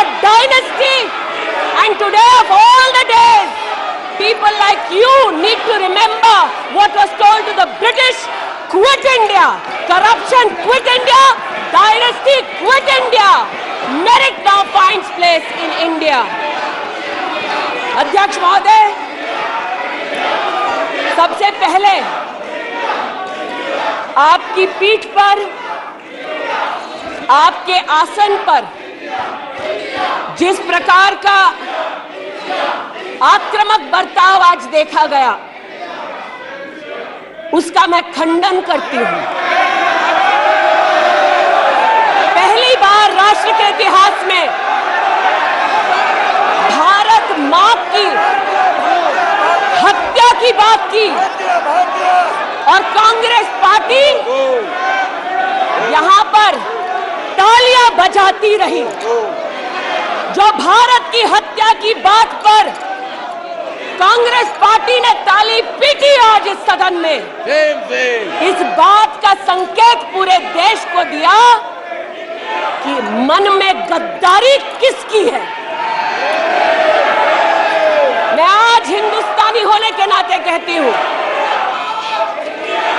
our dynasty. And today of all the days, people like you need to remember what was told to the British: quit India, corruption quit India, dynasty quit India, merit now finds place in India. अध्यक्ष महोदय, सबसे पहले आपकी पीठ पर, आपके आसन पर जिस प्रकार का आक्रामक बर्ताव आज देखा गया, उसका मैं खंडन करती हूं। पहली बार राष्ट्र के इतिहास में भारत मां की हत्या की बात की और कांग्रेस पार्टी यहां पर तालियां बजाती रही। जो भारत की हत्या की बात पर कांग्रेस पार्टी ने ताली पीटी आज इस सदन में, इस बात का संकेत पूरे देश को दिया कि मन में गद्दारी किसकी है। मैं आज हिंदुस्तानी होने के नाते कहती हूं,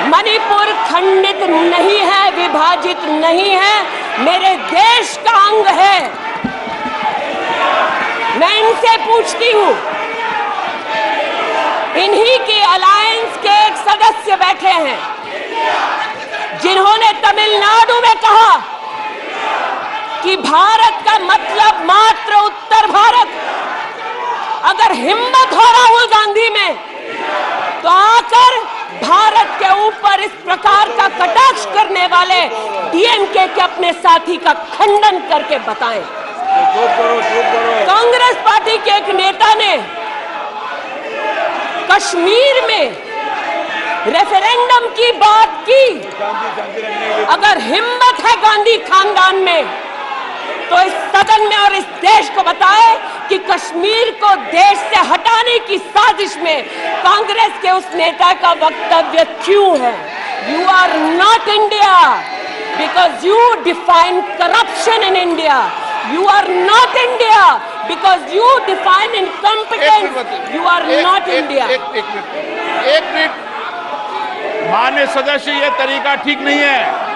मणिपुर खंडित नहीं है, विभाजित नहीं है, मेरे देश का अंग है। मैं इनसे पूछती हूं, इन्हीं के अलायंस के एक सदस्य बैठे हैं जिन्होंने तमिलनाडु में कहा कि भारत का मतलब मात्र उत्तर भारत। अगर हिम्मत हो राहुल गांधी में तो आकर भारत के ऊपर इस प्रकार का कटाक्ष करने वाले डीएमके के अपने साथी का खंडन करके बताएं। कांग्रेस पार्टी के एक नेता ने कश्मीर में रेफरेंडम की बात की। अगर हिम्मत है गांधी खानदान में तो इस सदन में और इस देश को बताए कि कश्मीर को देश से हटाने की साजिश में कांग्रेस के उस नेता का वक्तव्य क्यों है। You are not India because you define corruption in India. You are not India because you define incompetence. You are not India. एक मिनट माननीय सदस्य, ये तरीका ठीक नहीं है।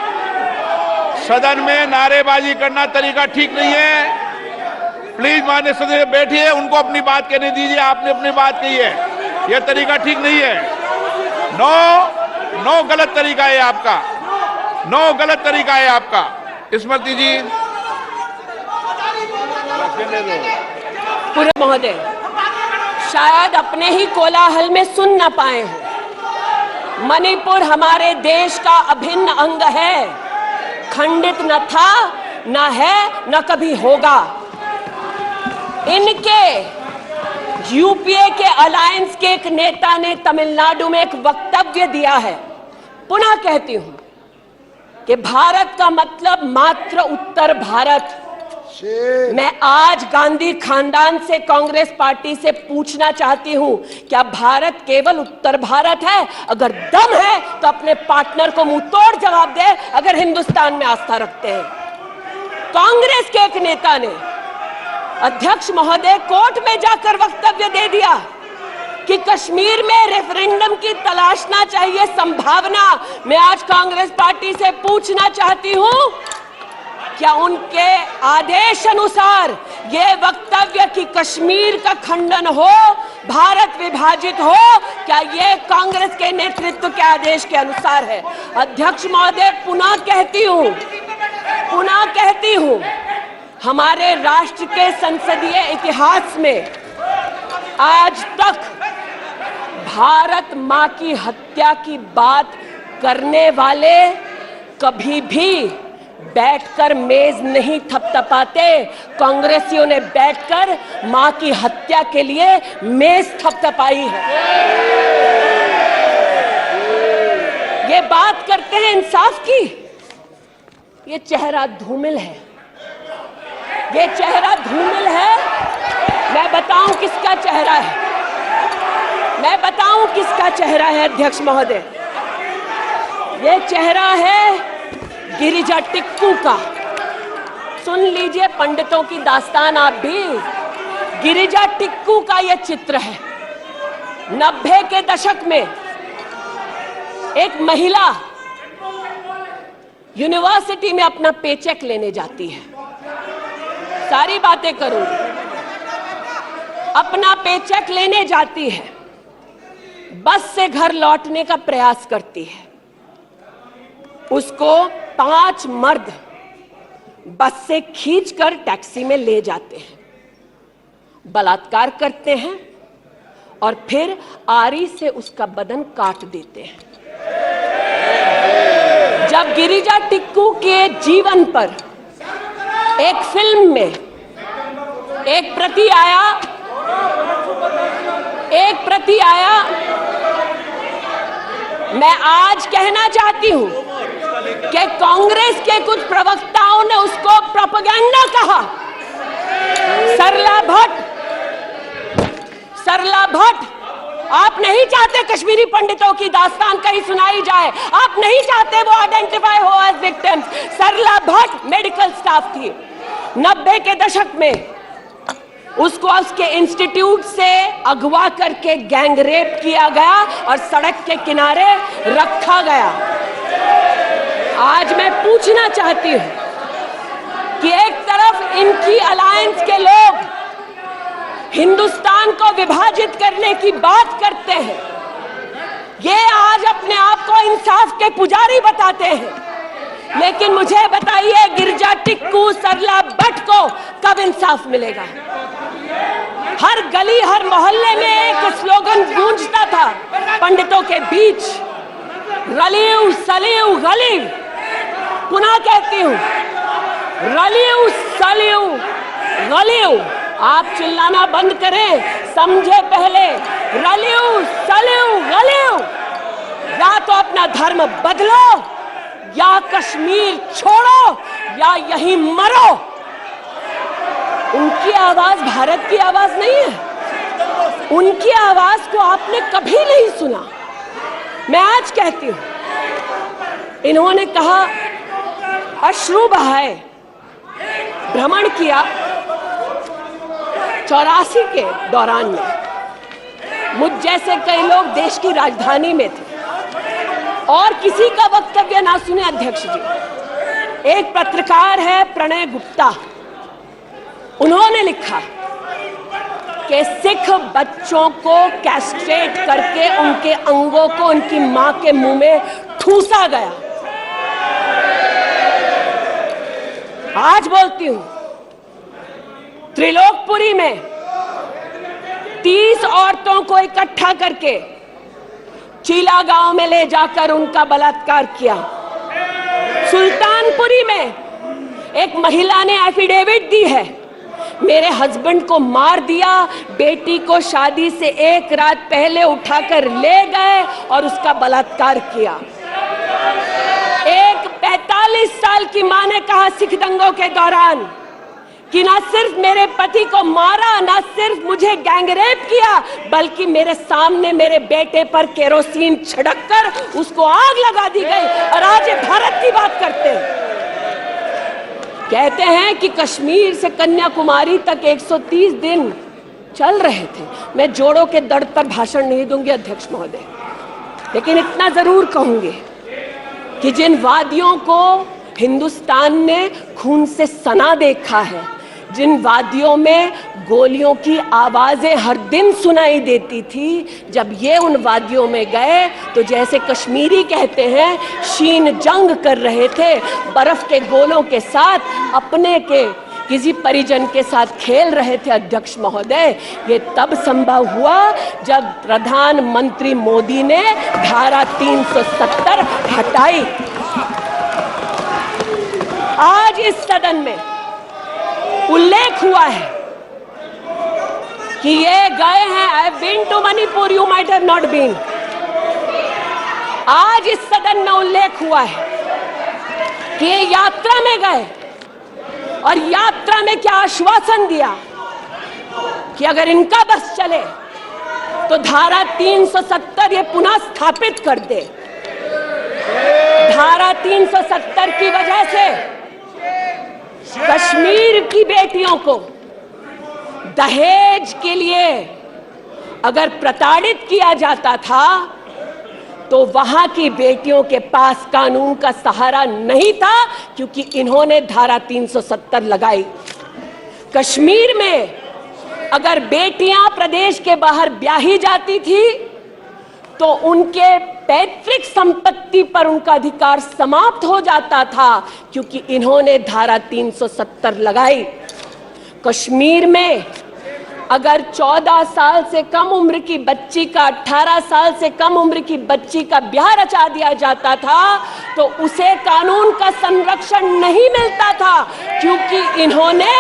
सदन में नारेबाजी करना तरीका ठीक नहीं है। प्लीज माननीय सदस्य बैठिए, उनको अपनी बात कहने दीजिए। आपने अपनी बात कही है, यह तरीका ठीक नहीं है। नो गलत तरीका है आपका, नो गलत तरीका है आपका। स्मृति जी। पूरे महोदय शायद अपने ही कोलाहल में सुन न पाए हो, मणिपुर हमारे देश का अभिन्न अंग है, खंडित न था, न है, न कभी होगा। इनके यूपीए के अलायंस के एक नेता ने तमिलनाडु में एक वक्तव्य दिया है। पुनः कहती हूं कि भारत का मतलब मात्र उत्तर भारत। मैं आज गांधी खानदान से, कांग्रेस पार्टी से पूछना चाहती हूं, क्या भारत केवल उत्तर भारत है? अगर दम है तो अपने पार्टनर को मुंह तोड़ जवाब दे, अगर हिंदुस्तान में आस्था रखते हैं। कांग्रेस के एक नेता ने अध्यक्ष महोदय कोर्ट में जाकर वक्तव्य दे दिया कि कश्मीर में रेफरेंडम की तलाशना चाहिए संभावना। मैं आज कांग्रेस पार्टी से पूछना चाहती हूं, क्या उनके आदेश अनुसार ये वक्तव्य कि कश्मीर का खंडन हो, भारत विभाजित हो, क्या ये कांग्रेस के नेतृत्व के आदेश के अनुसार है? अध्यक्ष महोदय पुनः कहती हूं, हमारे राष्ट्र के संसदीय इतिहास में आज तक भारत मां की हत्या की बात करने वाले कभी भी बैठकर मेज नहीं थपथपाते। कांग्रेसियों ने बैठकर मां की हत्या के लिए मेज थपथपाई है। ये बात करते हैं इंसाफ की, ये चेहरा धूमिल है, ये चेहरा धूमिल है। मैं बताऊं किसका चेहरा है, मैं बताऊं किसका चेहरा है अध्यक्ष महोदय। ये चेहरा है गिरिजा टिक्कू का। सुन लीजिए पंडितों की दास्तान आप भी। गिरिजा टिक्कू का यह चित्र है। 90 के दशक में एक महिला यूनिवर्सिटी में अपना पेचेक लेने जाती है। सारी बातें करूंगी। अपना पेचेक लेने जाती है, बस से घर लौटने का प्रयास करती है। उसको 5 मर्द बस से खींचकर टैक्सी में ले जाते हैं, बलात्कार करते हैं और फिर आरी से उसका बदन काट देते हैं। जब गिरिजा टिक्कू के जीवन पर एक फिल्म में एक प्रति आया, मैं आज कहना चाहती हूं कि कांग्रेस के कुछ प्रवक्ताओं ने उसको प्रोपेगेंडा कहा। सरला भट्ट, आप नहीं चाहते कश्मीरी पंडितों की दास्तान कहीं सुनाई जाए, आप नहीं चाहते वो आइडेंटिफाई हो एज विक्टिम्स। सरला भट्ट मेडिकल स्टाफ थी। 90 के दशक में उसको उसके इंस्टीट्यूट से अगवा करके गैंग रेप किया गया और सड़क के किनारे रखा गया। आज मैं पूछना चाहती हूं कि एक तरफ इनकी अलायंस के लोग हिंदुस्तान को विभाजित करने की बात करते हैं, ये आज अपने आप को इंसाफ के पुजारी बताते हैं, लेकिन मुझे बताइए गिरिजा टिक्कू, सरला भट्ट को कब इंसाफ मिलेगा? हर गली हर मोहल्ले में एक स्लोगन गूंजता था पंडितों के बीच, रलियू सलियू गलीव। पुनः कहती हूं, रलियू सलियू गलीव। आप चिल्लाना बंद करें, समझे पहले। रलियू सलियू गलीव। या तो अपना धर्म बदलो या कश्मीर छोड़ो या यहीं मरो। उनकी आवाज भारत की आवाज नहीं है। उनकी आवाज को आपने कभी नहीं सुना। मैं आज कहती हूं, इन्होंने कहा अश्रु बहाए, भ्रमण किया 84 के दौरान में। मुझ जैसे कई लोग देश की राजधानी में थे और किसी का वक्तव्य ना सुने। अध्यक्ष जी, एक पत्रकार है प्रणय गुप्ता, उन्होंने लिखा कि सिख बच्चों को कैस्ट्रेट करके उनके अंगों को उनकी मां के मुंह में ठूसा गया। आज बोलती हूं, त्रिलोकपुरी में 30 औरतों को इकट्ठा करके चीला गांव में ले जाकर उनका बलात्कार किया। सुल्तानपुरी में एक महिला ने एफिडेविट दी है, मेरे हस्बैंड को मार दिया, बेटी को शादी से एक रात पहले उठाकर ले गए और उसका बलात्कार किया। एक 45 साल की मां ने कहा सिख दंगों के दौरान कि ना सिर्फ मेरे पति को मारा, ना सिर्फ मुझे गैंगरेप किया, बल्कि मेरे सामने मेरे बेटे पर केरोसिन छिड़ककर उसको आग लगा दी गई। और आज ये भारत की बात करते हैं। कहते हैं कि कश्मीर से कन्याकुमारी तक 130 दिन चल रहे थे। मैं जोड़ों के दर्द पर भाषण नहीं दूंगी अध्यक्ष महोदय, लेकिन इतना जरूर कहूंगी कि जिन वादियों को हिंदुस्तान ने खून से सना देखा है, जिन वादियों में गोलियों की आवाजें हर दिन सुनाई देती थी, जब ये उन वादियों में गए तो जैसे कश्मीरी कहते हैं शीन जंग कर रहे थे, बर्फ के गोलों के साथ अपने के किसी परिजन के साथ खेल रहे थे। अध्यक्ष महोदय, ये तब संभव हुआ जब प्रधानमंत्री मोदी ने धारा 370 हटाई। आज इस सदन में उल्लेख हुआ है कि ये गए हैं, I have been to Manipur, you might have not been. आज इस सदन में उल्लेख हुआ है कि ये यात्रा में गए और यात्रा में क्या आश्वासन दिया कि अगर इनका बस चले तो धारा 370 ये पुनः स्थापित कर दे। धारा 370 की वजह से कश्मीर की बेटियों को दहेज के लिए अगर प्रताड़ित किया जाता था तो वहां की बेटियों के पास कानून का सहारा नहीं था, क्योंकि इन्होंने धारा 370 लगाई। कश्मीर में अगर बेटियां प्रदेश के बाहर ब्याही जाती थी तो उनके पैतृक संपत्ति पर उनका अधिकार समाप्त हो जाता था, क्योंकि इन्होंने धारा 370 लगाई। कश्मीर में अगर 14 साल से कम उम्र की बच्ची का 18 साल से कम उम्र की बच्ची का ब्याह रचा दिया जाता था तो उसे कानून का संरक्षण नहीं मिलता था, क्योंकि इन्होंने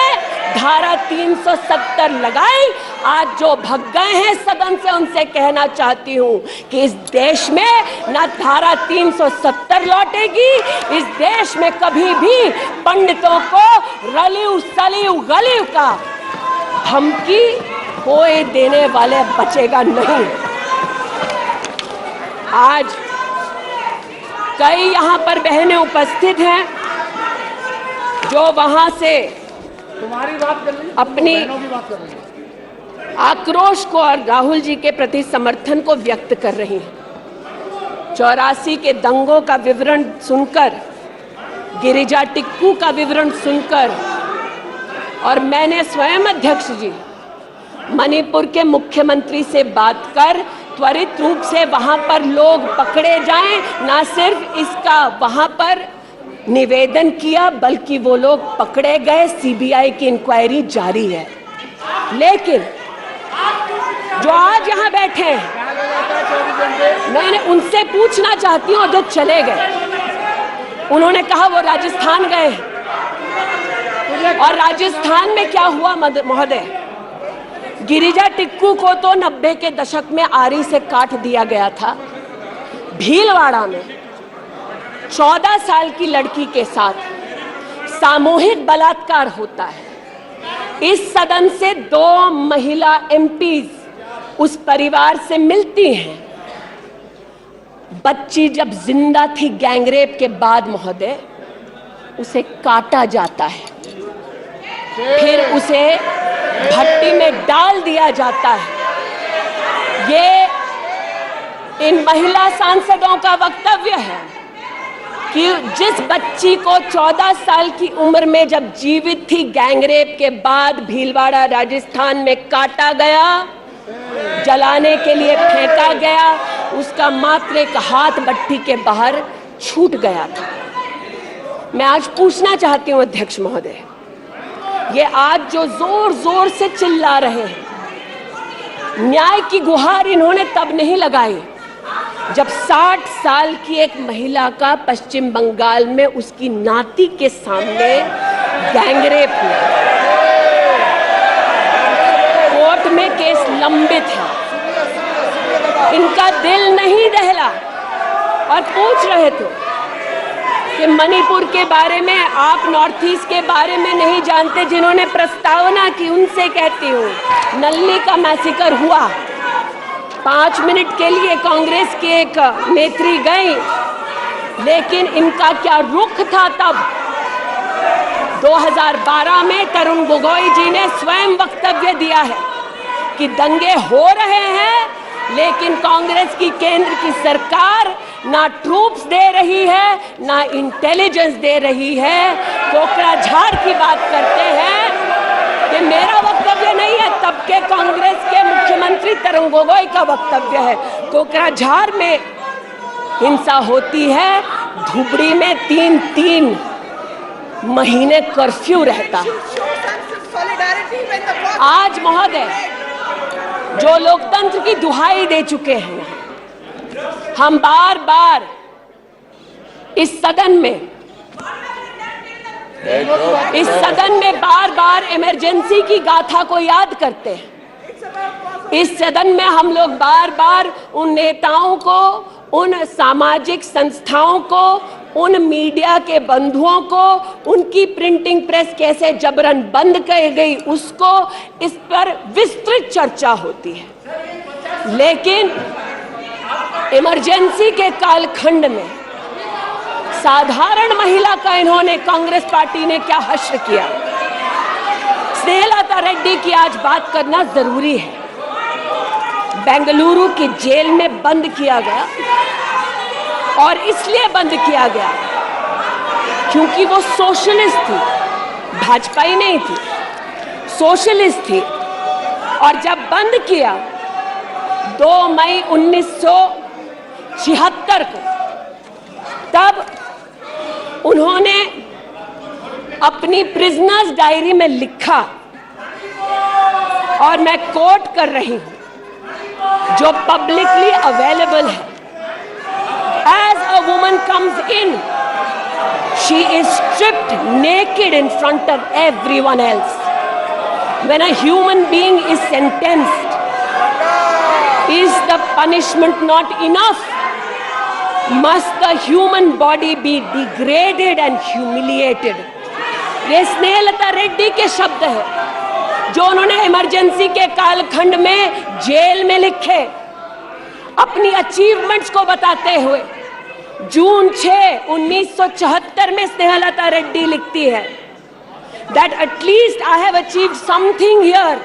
धारा 370 लगाई। आज जो भग गए हैं सदन से उनसे कहना चाहती हूं कि इस देश में ना धारा 370 लौटेगी, इस देश में कभी भी पंडितों को रलिव सलिव गलिव का धमकी कोई देने वाले बचेगा नहीं। आज कई यहां पर बहनें उपस्थित हैं जो वहां से तुम्हारी बात कर रही है, अपनी बहनों की बात कर रही है। आक्रोश को और राहुल जी के प्रति समर्थन को व्यक्त कर रही हैं। 84 के दंगों का विवरण सुनकर, गिरिजा टिक्कू का विवरण सुनकर, और मैंने स्वयं अध्यक्ष जी मणिपुर के मुख्यमंत्री से बात कर त्वरित रूप से वहां पर लोग पकड़े जाएं, ना सिर्फ इसका वहां पर निवेदन किया बल्कि वो लोग पकड़े गए। सीबीआई की इंक्वायरी जारी है। लेकिन जो आज यहाँ बैठे हैं, मैं उनसे पूछना चाहती हूँ, जो चले गए, उन्होंने कहा वो राजस्थान गए, और राजस्थान में क्या हुआ महोदय? गिरिजा टिक्कू को तो 90 के दशक में आरी से काट दिया गया था। भीलवाड़ा में 14 साल की लड़की के साथ सामूहिक बलात्कार होता है। इस सदन से 2 महिला एमपीज उस परिवार से मिलती हैं। बच्ची जब जिंदा थी गैंगरेप के बाद महोदय, उसे काटा जाता है, फिर उसे भट्टी में डाल दिया जाता है। ये इन महिला सांसदों का वक्तव्य है कि जिस बच्ची को 14 साल की उम्र में जब जीवित थी गैंगरेप के बाद भीलवाड़ा राजस्थान में काटा गया, जलाने के लिए फेंका गया, उसका मात्र एक हाथ भट्टी के बाहर छूट गया था। मैं आज पूछना चाहती हूं अध्यक्ष महोदय, ये आज जो जोर जोर से चिल्ला रहे हैं, न्याय की गुहार इन्होंने तब नहीं लगाई जब 60 साल की एक महिला का पश्चिम बंगाल में उसकी नाती के सामने गैंगरेप हुआ। कोर्ट में केस लंबित है, इनका दिल नहीं दहला और पूछ रहे थे कि मणिपुर के बारे में, आप नॉर्थ ईस्ट के बारे में नहीं जानते। जिन्होंने प्रस्तावना की उनसे कहती हूँ, नल्ली का मैसेकर हुआ, 5 मिनट के लिए कांग्रेस की एक नेत्री गई, लेकिन इनका क्या रुख था तब? 2012 में तरुण गोगोई जी ने स्वयं वक्तव्य दिया है कि दंगे हो रहे हैं, लेकिन कांग्रेस की केंद्र की सरकार ना ट्रूप्स दे रही है, ना इंटेलिजेंस दे रही है। कोकराझार की बात करते हैं कि मेरा वक्तव्य नहीं है, तब के कांग्रेस के मुख्यमंत्री तरुण गोगोई का वक्तव्य है। कोकराझार में हिंसा होती है, धुबड़ी में 3 महीने कर्फ्यू रहता है। आज महोदय जो लोकतंत्र की दुहाई दे चुके हैं, हम बार बार इस सदन में बार बार इमरजेंसी की गाथा को याद करते हैं। इस सदन में हम लोग बार बार उन नेताओं को, उन सामाजिक संस्थाओं को, उन मीडिया के बंधुओं को, उनकी प्रिंटिंग प्रेस कैसे जबरन बंद कर गई, उसको, इस पर विस्तृत चर्चा होती है। लेकिन इमरजेंसी के कालखंड में साधारण महिला का इन्होंने कांग्रेस पार्टी ने क्या हश्र किया। स्नेहलता रेड्डी की आज बात करना जरूरी है। बेंगलुरु की जेल में बंद किया गया और इसलिए बंद किया गया क्योंकि वो सोशलिस्ट थी, भाजपाई नहीं थी, सोशलिस्ट थी। और जब बंद किया 2 मई 1976 को, तब उन्होंने अपनी प्रिजनर्स डायरी में लिखा, और मैं कोट कर रही हूं, जो पब्लिकली अवेलेबल है। As a woman comes in, she is stripped naked in front of everyone else. When a human being is sentenced, is the punishment not enough? Must the human body be degraded and humiliated? ये स्नेहलता रेड्डी के शब्द है जो उन्होंने emergency के कालखंड में jail में लिखे, अपनी अचीवमेंट्स को बताते हुए। जून 6, 1974 में स्नेहलता रेड्डी लिखती है that at least I have achieved something here.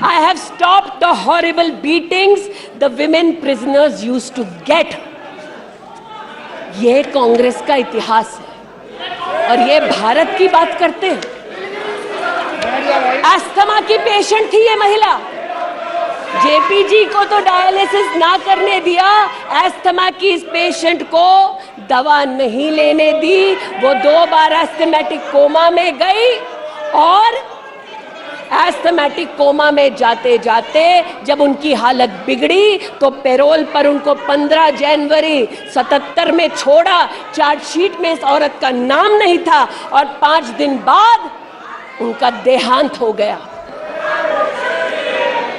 I have stopped the horrible beatings the women prisoners used to get. ये कांग्रेस का इतिहास है और ये भारत की बात करते हैं। अस्थमा की पेशेंट थी ये महिला, जेपीजी को तो डायलिसिस ना करने दिया, अस्थमा की इस पेशेंट को दवा नहीं लेने दी। वो 2 बार एस्थमेटिक कोमा में गई और एस्थमेटिक कोमा में जाते जाते जब उनकी हालत बिगड़ी तो पैरोल पर उनको 15 जनवरी 77 में छोड़ा। चार्जशीट में इस औरत का नाम नहीं था और 5 दिन बाद उनका देहांत हो गया।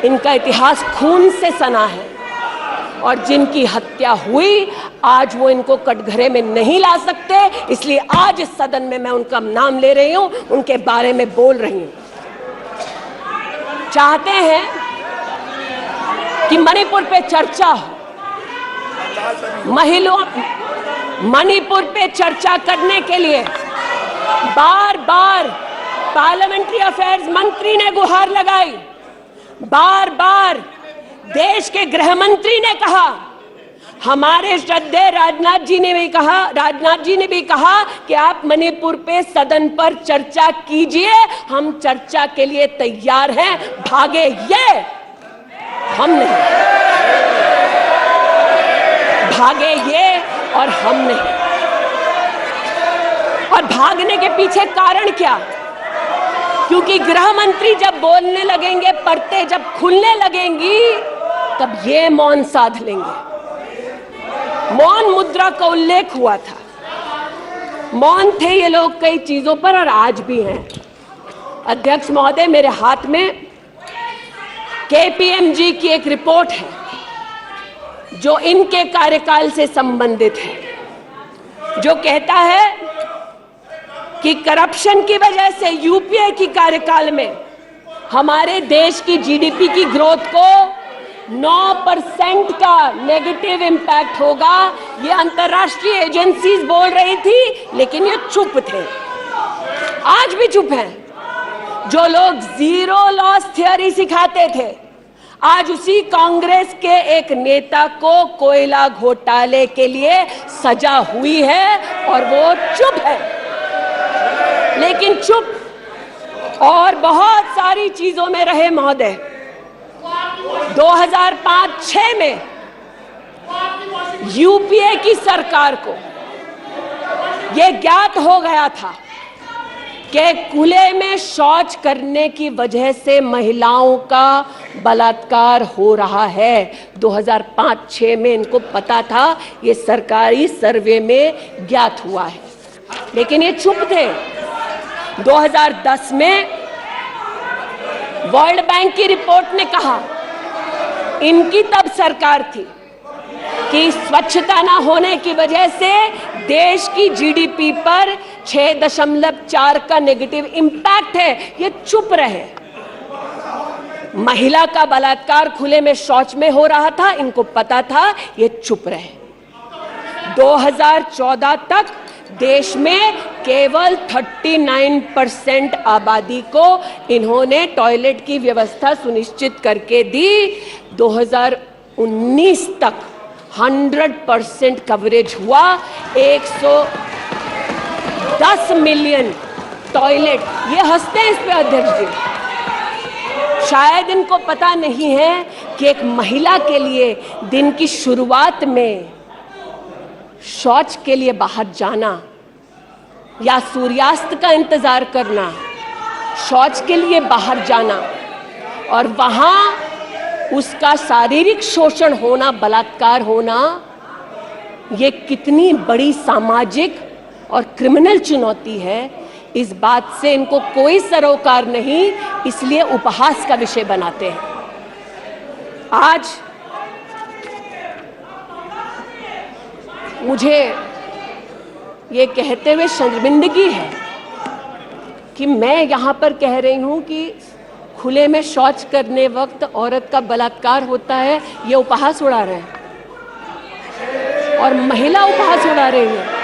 इनका इतिहास खून से सना है और जिनकी हत्या हुई आज वो इनको कटघरे में नहीं ला सकते, इसलिए आज इस सदन में मैं उनका नाम ले रही हूं, उनके बारे में बोल रही हूं। चाहते हैं कि मणिपुर पे चर्चा हो, मणिपुर पे चर्चा करने के लिए बार बार पार्लियामेंट्री अफेयर्स मंत्री ने गुहार लगाई, बार बार देश के गृह मंत्री ने कहा, हमारे श्रद्धेय राजनाथ जी ने भी कहा कि आप मणिपुर पे सदन पर चर्चा कीजिए, हम चर्चा के लिए तैयार हैं, भागे ये हम नहीं, भागे ये और हम नहीं। और भागने के पीछे कारण क्या? क्योंकि गृह मंत्री जब बोलने लगेंगे, परतें जब खुलने लगेंगी, तब ये मौन साध लेंगे। मौन मुद्रा का उल्लेख हुआ था, मौन थे ये लोग कई चीजों पर और आज भी हैं। अध्यक्ष महोदय, मेरे हाथ में केपीएमजी की एक रिपोर्ट है जो इनके कार्यकाल से संबंधित है, जो कहता है कि करप्शन की वजह से यूपीए की कार्यकाल में हमारे देश की जीडीपी की ग्रोथ को 9% का नेगेटिव इंपैक्ट होगा। ये अंतर्राष्ट्रीय एजेंसीज बोल रही थी, लेकिन ये चुप थे, आज भी चुप हैं। जो लोग जीरो लॉस थियरी सिखाते थे, आज उसी कांग्रेस के एक नेता को कोयला घोटाले के लिए सजा हुई है और वो चुप है। लेकिन चुप और बहुत सारी चीजों में रहे महोदय। 2005-06 में यूपीए की सरकार को यह ज्ञात हो गया था कि खुले में शौच करने की वजह से महिलाओं का बलात्कार हो रहा है। 2005-06 में इनको पता था, ये सरकारी सर्वे में ज्ञात हुआ है, लेकिन ये चुप थे। 2010 में वर्ल्ड बैंक की रिपोर्ट ने कहा, इनकी तब सरकार थी, कि स्वच्छता ना होने की वजह से देश की जीडीपी पर 6.4 का नेगेटिव इंपैक्ट है। ये चुप रहे। महिला का बलात्कार खुले में शौच में हो रहा था, इनको पता था, ये चुप रहे। 2014 तक देश में केवल 39% आबादी को इन्होंने टॉयलेट की व्यवस्था सुनिश्चित करके दी। 2019 तक 100% कवरेज हुआ। 110 मिलियन टॉयलेट, ये हंसते हैं इस पे अध्यक्ष जी। शायद इनको पता नहीं है कि एक महिला के लिए दिन की शुरुआत में शौच के लिए बाहर जाना या सूर्यास्त का इंतजार करना, शौच के लिए बाहर जाना और वहां उसका शारीरिक शोषण होना, बलात्कार होना, ये कितनी बड़ी सामाजिक और क्रिमिनल चुनौती है, इस बात से इनको कोई सरोकार नहीं, इसलिए उपहास का विषय बनाते हैं। आज मुझे ये कहते हुए शर्मिंदगी है कि मैं यहाँ पर कह रही हूँ कि खुले में शौच करने वक्त औरत का बलात्कार होता है, ये उपहास उड़ा रहे हैं और महिला उपहास उड़ा रही है।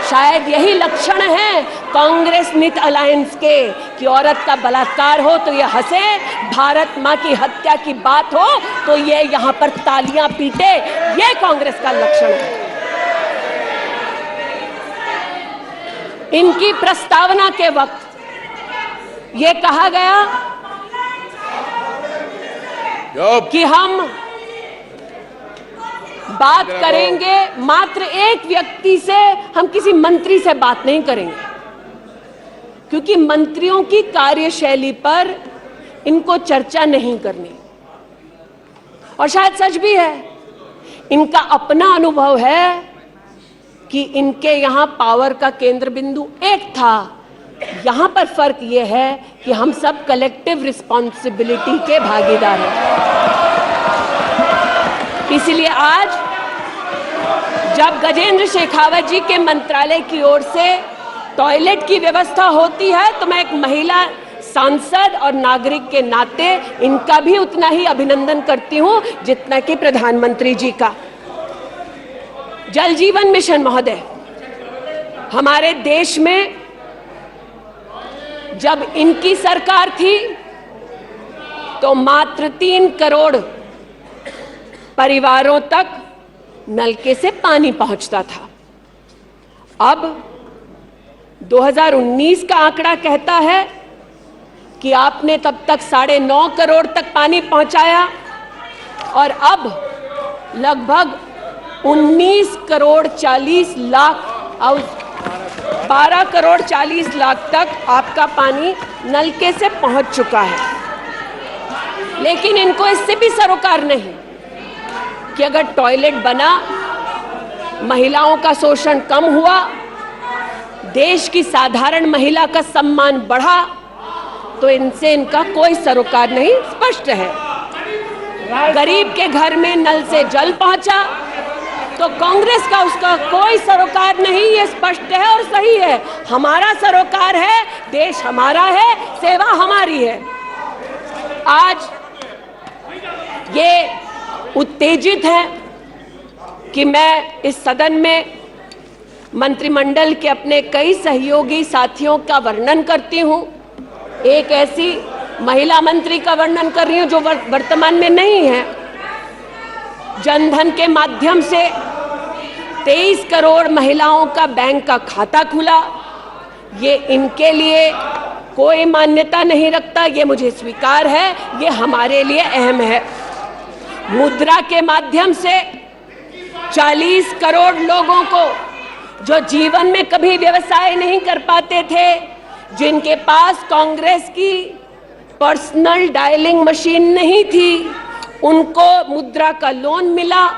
शायद यही लक्षण है कांग्रेस मित अलायंस के कि औरत का बलात्कार हो तो ये हंसे, भारत मां की हत्या की बात हो तो ये यहाँ पर तालियां पीटे, ये कांग्रेस का लक्षण है। इनकी प्रस्तावना के वक्त ये कहा गया कि हम बात करेंगे मात्र एक व्यक्ति से, हम किसी मंत्री से बात नहीं करेंगे, क्योंकि मंत्रियों की कार्यशैली पर इनको चर्चा नहीं करनी। और शायद सच भी है, इनका अपना अनुभव है कि इनके यहां पावर का केंद्र बिंदु एक था। यहां पर फर्क यह है कि हम सब कलेक्टिव रिस्पॉन्सिबिलिटी के भागीदार हैं। इसलिए आज जब गजेंद्र शेखावत जी के मंत्रालय की ओर से टॉयलेट की व्यवस्था होती है तो मैं एक महिला सांसद और नागरिक के नाते इनका भी उतना ही अभिनंदन करती हूं जितना कि प्रधानमंत्री जी का। जल जीवन मिशन महोदय, हमारे देश में जब इनकी सरकार थी तो मात्र 3 करोड़ परिवारों तक नलके से पानी पहुंचता था। अब 2019 का आंकड़ा कहता है कि आपने तब तक 9.5 करोड़ तक पानी पहुंचाया और अब लगभग 19 करोड़ 40 लाख और 12 करोड़ 40 लाख तक आपका पानी नलके से पहुंच चुका है। लेकिन इनको इससे भी सरोकार नहीं कि अगर टॉयलेट बना, महिलाओं का शोषण कम हुआ, देश की साधारण महिला का सम्मान बढ़ा, तो इनसे इनका कोई सरोकार नहीं। स्पष्ट है, गरीब के घर में नल से जल पहुंचा तो कांग्रेस का उसका कोई सरोकार नहीं। ये स्पष्ट है और सही है। हमारा सरोकार है, देश हमारा है, सेवा हमारी है। आज ये उत्तेजित है कि मैं इस सदन में मंत्रिमंडल के अपने कई सहयोगी साथियों का वर्णन करती हूं। एक ऐसी महिला मंत्री का वर्णन कर रही हूं जो वर्तमान में नहीं है। जनधन के माध्यम से 23 करोड़ महिलाओं का बैंक का खाता खुला। ये इनके लिए कोई मान्यता नहीं रखता, ये मुझे स्वीकार है, ये हमारे लिए अहम है। मुद्रा के माध्यम से 40 करोड़ लोगों को जो जीवन में कभी व्यवसाय नहीं कर पाते थे, जिनके पास कांग्रेस की पर्सनल डायलिंग मशीन नहीं थी, उनको मुद्रा का लोन मिला।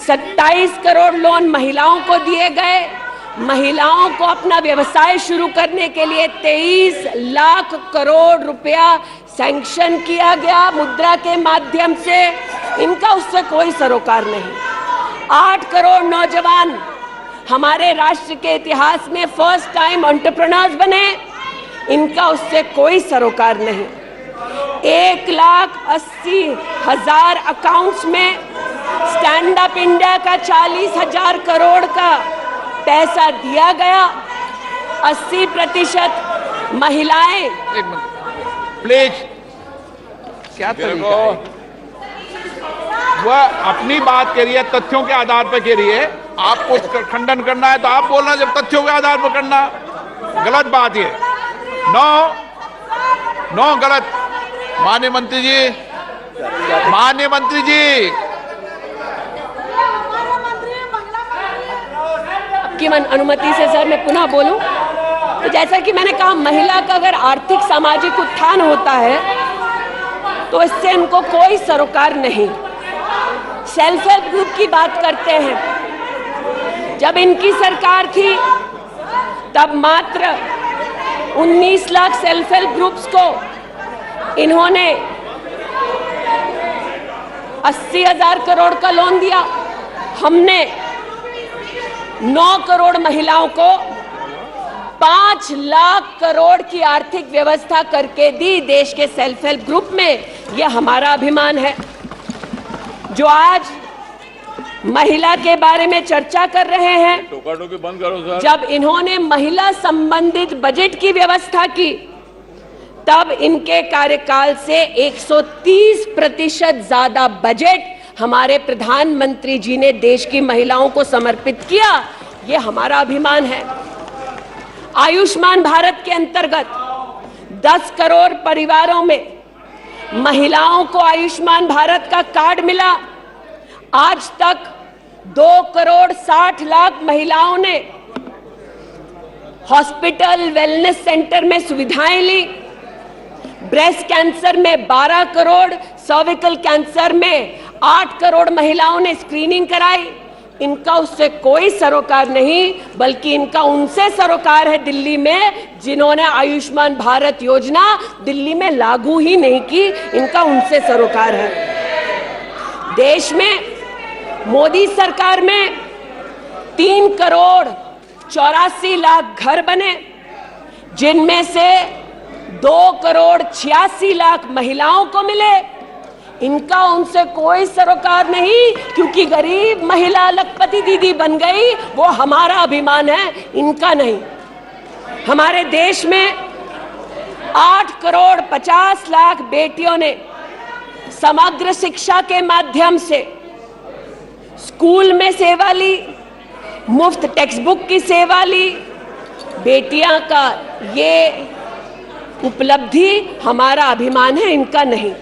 27 करोड़ लोन महिलाओं को दिए गए। महिलाओं को अपना व्यवसाय शुरू करने के लिए 23 लाख करोड़ रुपया सैंक्शन किया गया मुद्रा के माध्यम से। इनका उससे कोई सरोकार नहीं। 8 करोड़ नौजवान हमारे राष्ट्र के इतिहास में फर्स्ट टाइम एंटरप्रेन्योर्स बने। इनका उससे कोई सरोकार नहीं। 1,80,000 अकाउंट्स में स्टैंड अप इंडिया का 40,000 करोड़ का पैसा दिया गया, 80% महिलाएं। एक मिनट प्लीज, क्या तरीका है? वह अपनी बात कह रही है, तथ्यों के आधार पर कह रही है। आपको खंडन करना है तो आप बोलना, जब तथ्यों के आधार पर करना गलत बात है। नो गलत। माननीय मंत्री जी, माननीय मंत्री जी, आपकी अनुमति से सर मैं पुनः बोलूं तो जैसा कि मैंने कहा, महिला का अगर आर्थिक सामाजिक उत्थान होता है तो इससे इनको कोई सरोकार नहीं। सेल्फ हेल्प ग्रुप की बात करते हैं, जब इनकी सरकार थी तब मात्र 19 लाख सेल्फ हेल्प ग्रुप्स को इन्होंने 80,000 करोड़ का लोन दिया। हमने 9 करोड़ महिलाओं को 5 लाख करोड़ की आर्थिक व्यवस्था करके दी देश के सेल्फ हेल्प ग्रुप में। यह हमारा अभिमान है। जो आज महिला के बारे में चर्चा कर रहे हैं, टोका-टोकी बंद करो सर। जब इन्होंने महिला संबंधित बजट की व्यवस्था की तब इनके कार्यकाल से 130% ज्यादा बजट हमारे प्रधानमंत्री जी ने देश की महिलाओं को समर्पित किया। ये हमारा अभिमान है। आयुष्मान भारत के अंतर्गत 10 करोड़ परिवारों में महिलाओं को आयुष्मान भारत का कार्ड मिला। आज तक 2 करोड़ 60 लाख महिलाओं ने हॉस्पिटल वेलनेस सेंटर में सुविधाएं ली। ब्रेस्ट कैंसर में 12 करोड़, सर्विकल कैंसर में 8 करोड़ महिलाओं ने स्क्रीनिंग कराई। इनका उससे कोई सरोकार नहीं, बल्कि इनका उनसे सरोकार है दिल्ली में जिन्होंने आयुष्मान भारत योजना दिल्ली में लागू ही नहीं की। इनका उनसे सरोकार है। देश में मोदी सरकार में 3 करोड़ 84 लाख घर बने, जिनमें से 2 करोड़ 86 लाख महिलाओं को मिले। इनका उनसे कोई सरोकार नहीं, क्योंकि गरीब महिला लखपति दीदी बन गई, वो हमारा अभिमान है, इनका नहीं। हमारे देश में 8 करोड़ 50 लाख बेटियों ने समग्र शिक्षा के माध्यम से स्कूल में सेवा ली, मुफ्त टेक्स्ट बुक की सेवा ली। बेटियां का ये उपलब्धि हमारा अभिमान है, इनका नहीं।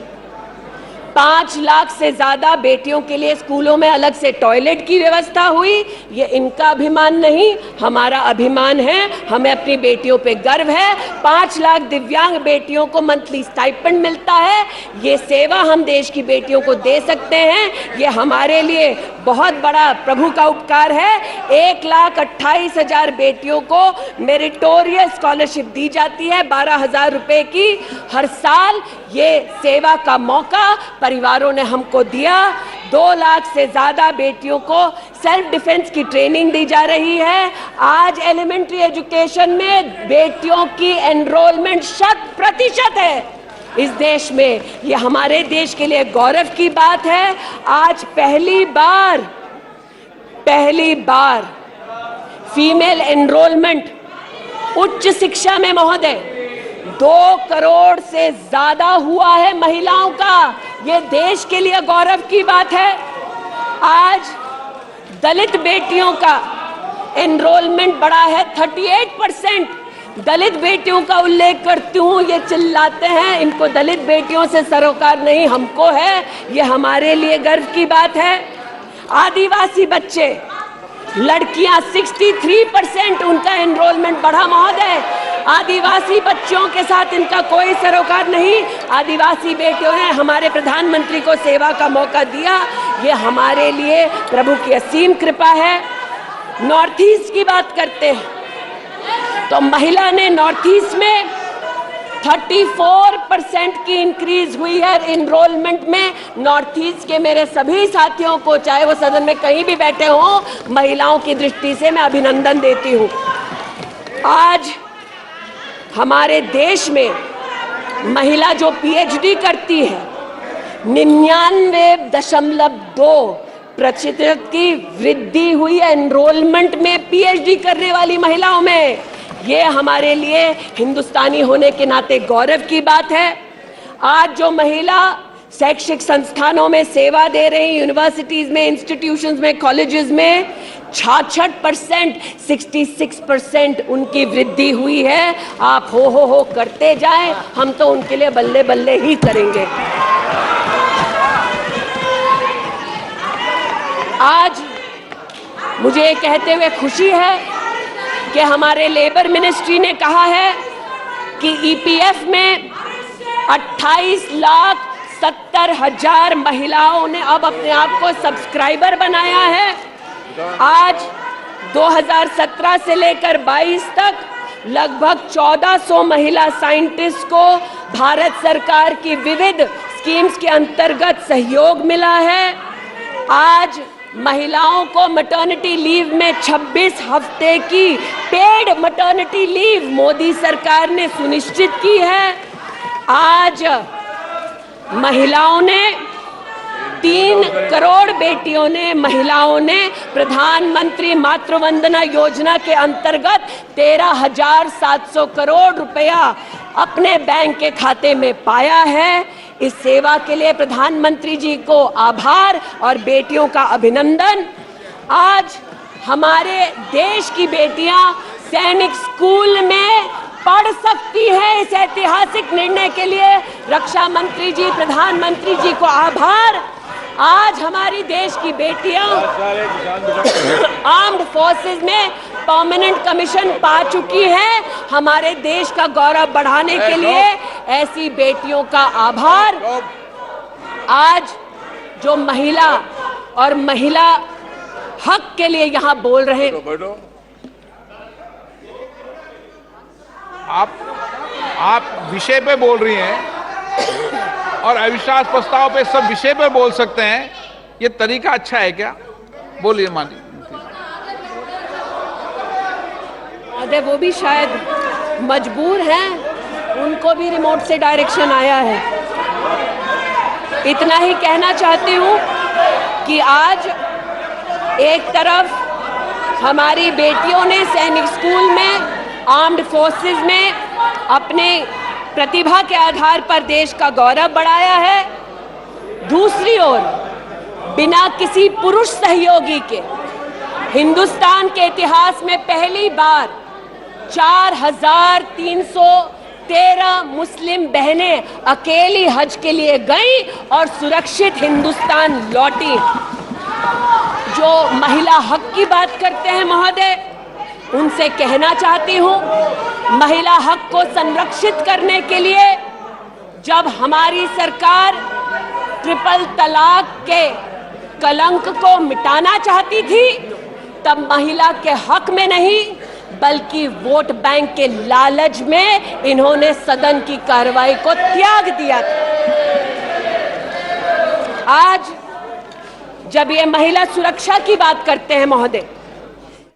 5 लाख से ज्यादा बेटियों के लिए स्कूलों में अलग से टॉयलेट की व्यवस्था हुई। ये इनका अभिमान नहीं, हमारा अभिमान है। हमें अपनी बेटियों पे गर्व है। 5 लाख दिव्यांग बेटियों को मंथली स्टाइपेंड मिलता है। ये सेवा हम देश की बेटियों को दे सकते हैं। ये हमारे लिए बहुत बड़ा प्रभु का उपकार है। 1,28,000 बेटियों को मेरिटोरियस स्कॉलरशिप दी जाती है, 12,000 रुपए की हर साल। ये सेवा का मौका परिवारों ने हमको दिया। 2 लाख से ज्यादा बेटियों को सेल्फ डिफेंस की ट्रेनिंग दी जा रही है। आज एलिमेंट्री एजुकेशन में बेटियों की एनरोलमेंट 100% है इस देश में। ये हमारे देश के लिए गौरव की बात है। आज पहली बार फीमेल एनरोलमेंट उच्च शिक्षा में महोदय 2 करोड़ से ज्यादा हुआ है महिलाओं का। ये देश के लिए गौरव की बात है। आज दलित बेटियों का एनरोलमेंट बढ़ा है 38%। दलित बेटियों का उल्लेख करती हूँ, ये चिल्लाते हैं इनको दलित बेटियों से सरोकार नहीं, हमको है। ये हमारे लिए गर्व की बात है। आदिवासी बच्चे, लड़कियां 63% उनका एनरोलमेंट बढ़ा महोदय। आदिवासी बच्चों के साथ इनका कोई सरोकार नहीं। आदिवासी बेटियों ने हमारे प्रधानमंत्री को सेवा का मौका दिया। ये हमारे लिए प्रभु की असीम कृपा है। नॉर्थ ईस्ट की बात करते हैं तो महिला ने नॉर्थ ईस्ट में 34% की इंक्रीज हुई है एनरोलमेंट में। नॉर्थ ईस्ट के मेरे सभी साथियों को, चाहे वो सदन में कहीं भी बैठे हों, महिलाओं की दृष्टि से मैं अभिनंदन देती हूँ। आज हमारे देश में महिला जो PhD करती है 99.2 प्रतिशत की वृद्धि हुई है एनरोलमेंट में पीएचडी करने वाली महिलाओं में। ये हमारे लिए हिंदुस्तानी होने के नाते गौरव की बात है। आज जो महिला शैक्षिक संस्थानों में सेवा दे रही, यूनिवर्सिटीज में, इंस्टीट्यूशंस में, कॉलेजेस में 66%, 66% उनकी वृद्धि हुई है। आप हो करते जाएं, हम तो उनके लिए बल्ले बल्ले ही करेंगे। आज मुझे ये कहते हुए खुशी है कि हमारे लेबर मिनिस्ट्री ने कहा है कि ईपीएफ में 28,70,000 महिलाओं ने अब अपने आप को सब्सक्राइबर बनाया है। आज 2017 से लेकर 22 तक लगभग 1400 महिला साइंटिस्ट को भारत सरकार की विविध स्कीम्स के अंतर्गत सहयोग मिला है। आज महिलाओं को मैटरनिटी लीव में 26 हफ्ते की पेड मैटरनिटी लीव मोदी सरकार ने सुनिश्चित की है। आज महिलाओं ने 3 करोड़ बेटियों ने, महिलाओं ने प्रधानमंत्री मातृ वंदना योजना के अंतर्गत 13,700 करोड़ रुपया अपने बैंक के खाते में पाया है। इस सेवा के लिए प्रधानमंत्री जी को आभार और बेटियों का अभिनंदन। आज हमारे देश की बेटियां सैनिक स्कूल में पढ़ सकती हैं। इस ऐतिहासिक निर्णय के लिए रक्षा मंत्री जी, प्रधानमंत्री जी को आभार। आज हमारी देश की बेटियां आर्म्ड फोर्सेस में परमानेंट कमीशन पा चुकी हैं। हमारे देश का गौरव बढ़ाने के लिए ऐसी बेटियों का आभार। आज जो महिला और महिला हक के लिए यहां बोल रहे हैं, आप विषय पे बोल रही हैं और अविश्वास प्रस्ताव पे सब विषय पे बोल सकते हैं। ये तरीका अच्छा है क्या? बोलिए मानी। अरे वो भी शायद मजबूर हैं, उनको भी रिमोट से डायरेक्शन आया है। इतना ही कहना चाहती हूँ कि आज एक तरफ हमारी बेटियों ने सैनिक स्कूल में, आर्म्ड फोर्सेस में अपने प्रतिभा के आधार पर देश का गौरव बढ़ाया है। दूसरी ओर बिना किसी पुरुष सहयोगी के हिंदुस्तान के इतिहास में पहली बार 4,313 मुस्लिम बहनें अकेली हज के लिए गईं और सुरक्षित हिंदुस्तान लौटी। जो महिला हक की बात करते हैं महोदय, उनसे कहना चाहती हूँ, महिला हक को संरक्षित करने के लिए जब हमारी सरकार ट्रिपल तलाक के कलंक को मिटाना चाहती थी, तब महिला के हक में नहीं बल्कि वोट बैंक के लालच में इन्होंने सदन की कार्रवाई को त्याग दिया था। आज जब ये महिला सुरक्षा की बात करते हैं महोदय,